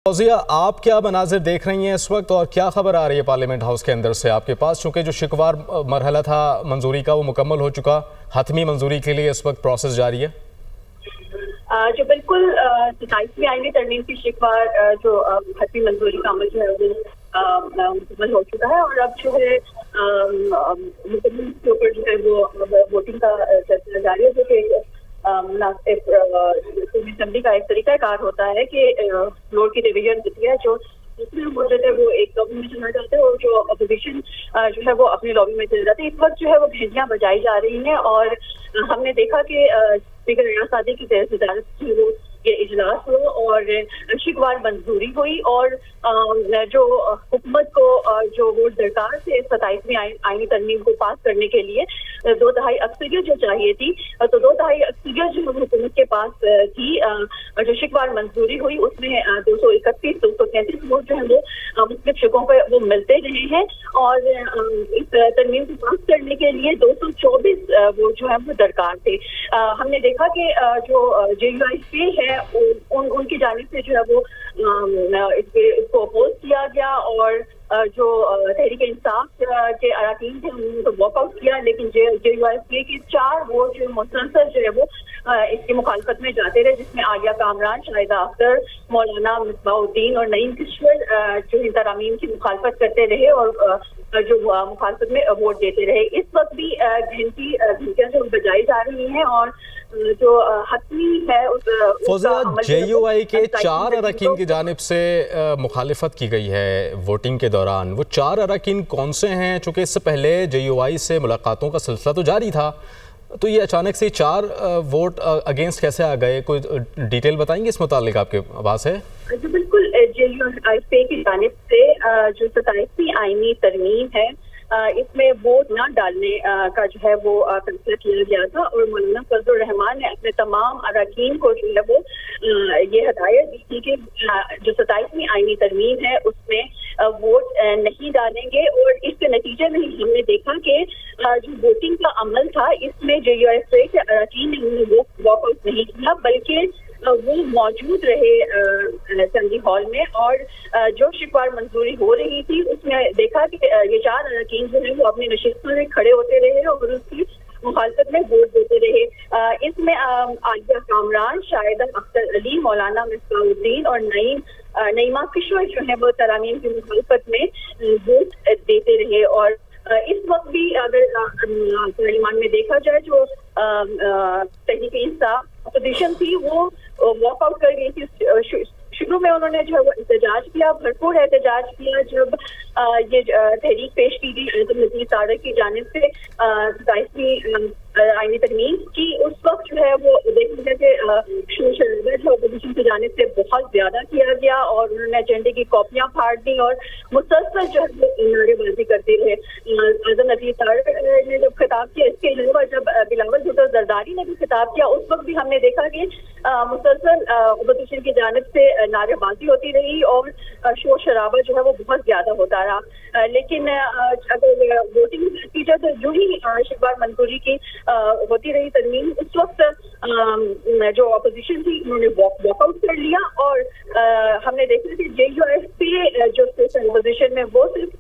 फौजिया, आप क्या मनाजिर देख रही हैं इस वक्त और क्या खबर आ रही है पार्लियामेंट हाउस के अंदर से आपके पास? चूँकि जो शिकवार मरहला था मंजूरी का वो मुकम्मल हो चुका, हतमी मंजूरी के लिए इस वक्त प्रोसेस जारी है। जो बिल्कुल 27वीं आईनी तरमीम की शिकवार जो हतमी मंजूरी का अमल जो है वो मुकम्मल हो चुका है और अब जो है मुकम्मल के ऊपर जो है वो वोटिंग का सिलसिला जारी है, जो कि असेंबली का एक तरीकाकार होता है कि फ्लोर की डिवीजन होती है, जो जिसमें वोट देते हैं वो एक लॉबी में चला जाते हैं और जो अपोजिशन जो है वो अपनी लॉबी में चले जाते हैं। इस वक्त जो है वो घंटियां बजाई जा रही हैं और हमने देखा कि स्पीकर रियाज सादी की सदारत की वो ये इजलास हुआ और शिकवार मंजूरी हुई और जो हुकूमत को जो वोट दरकार थे 27वीं आईनी तरमीम को पास करने के लिए 2/3 अक्सरियत जो चाहिए थी, तो 2/3 अक्सरियत जो हुकूमत के पास थी। जो शिकवार मंजूरी हुई उसमें 231-233 वोट जो है वो मुख्तलिफ शिकों पर वो मिलते रहे हैं और इस तरमीम को पास करने के लिए 224 वोट जो है वो दरकार थे। हमने देखा कि जो JUIP है उनकी जानिब से जो है वो इसको अपोज किया गया और जो तहरीक इंसाफ के अरकान थे उन्होंने तो वॉकआउट किया, लेकिन JUIP के 4 वोट जो मुसलसल जो है वो इसकी मुखालफत में जाते रहे, जिसमें आलिया कामरान, शाहिदा अख्तर, मौलाना मिसबाउद्दीन और नईम किश्वर जो इन तरामीम की मुखालफत करते रहे और जो मुखालफत में वोट देते रहे। इस वक्त भी घंटियां जो बजाई जा रही हैं और जो हतमी है उस JUI के 4 अरकान की जानिब से मुखालिफत की गई है वोटिंग के दौरान। वो 4 अरकान कौन से हैं? चूँकि इससे पहले JUI से मुलाकातों का सिलसिला तो जारी था, तो ये अचानक से 4 वोट अगेंस्ट कैसे आ गए? कोई डिटेल बताएंगे इस मुतालिक आपके पास है? जी बिल्कुल, JUIP की जानिब से जो 27वीं आईनी तरमीम है इसमें वोट ना डालने का जो है वो फैसला किया गया था और मौलाना फजलुर रहमान ने अपने तमाम अरकान को जो है वो ये हदायत दी थी कि जो 27वीं आईनी तरमीम है उसमें वोट नहीं डालेंगे और इसके नतीजे में ही हमने देखा कि जो वोटिंग का अमल था इसमें JUIP के अरकान ने वॉकआउट नहीं किया, बल्कि वो मौजूद रहे असेंबली हॉल में और जो शिकवार मंजूरी हो रही थी उसमें देखा कि ये 4 अरकान जो है वो अपनी नशिस्तों में खड़े होते रहे और उसकी मुखालफत में वोट देते रहे। इसमें आलिया कामरान, शाहिदा अख्तर अली, मौलाना मिसबाउद्दीन और नईमा किश्वर जो है वो तरामीम की मुखालफत में वोट देते रहे और इस वक्त भी अगर पार्लियामेंट में देखा जाए जो तहरीक इंसाफ अपोजिशन थी वो वॉकआउट कर गई थी। शुरू में उन्होंने जो है वो एहतजाज किया, भरपूर एहतजाज किया जब ये तहरीक पेश की गई आज़म नज़ीर तारक की जानिब से 27वीं आईनी तरमीम की। उस वक्त जो है वो देखने कि शोर शराबा जो अपोजिशन की जानिब से बहुत ज्यादा किया गया और उन्होंने एजेंडे की कॉपियां फाड़ दी और मुसलसल जो है नारेबाजी करते रहे। आज़म नज़ीर तारक ने जब खिताब किया, इसके अलावा जब बिलावल भुट्टो जरदारी ने भी खिताब किया, उस वक्त भी हमने देखा कि मुसलसल अपोजिशन की जानिब से नारेबाजी होती रही और शोर शराबा जो है वो बहुत ज्यादा होता रहा। लेकिन अगर वोटिंग की जाए तो जो ही शिकवार मंजूरी की होती रही तरमीम, उस वक्त जो अपोजिशन थी उन्होंने वॉकआउट कर लिया और हमने देखा कि JUIP जो अपोजिशन में वो सिर्फ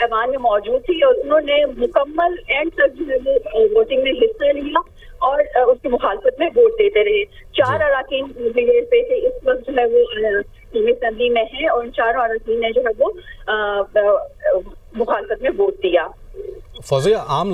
ऐवान में मौजूद थी और उन्होंने मुकम्मल एंड तक जो है वो वोटिंग में हिस्सा लिया और उसकी मुखालफत में वोट देते रहे। 4 अरकान JUIP थे इस वक्त जो है वो असेंबली में है और 4 अरकान ने जो है वो मुखालफत में वोट दिया। फौजिया, आम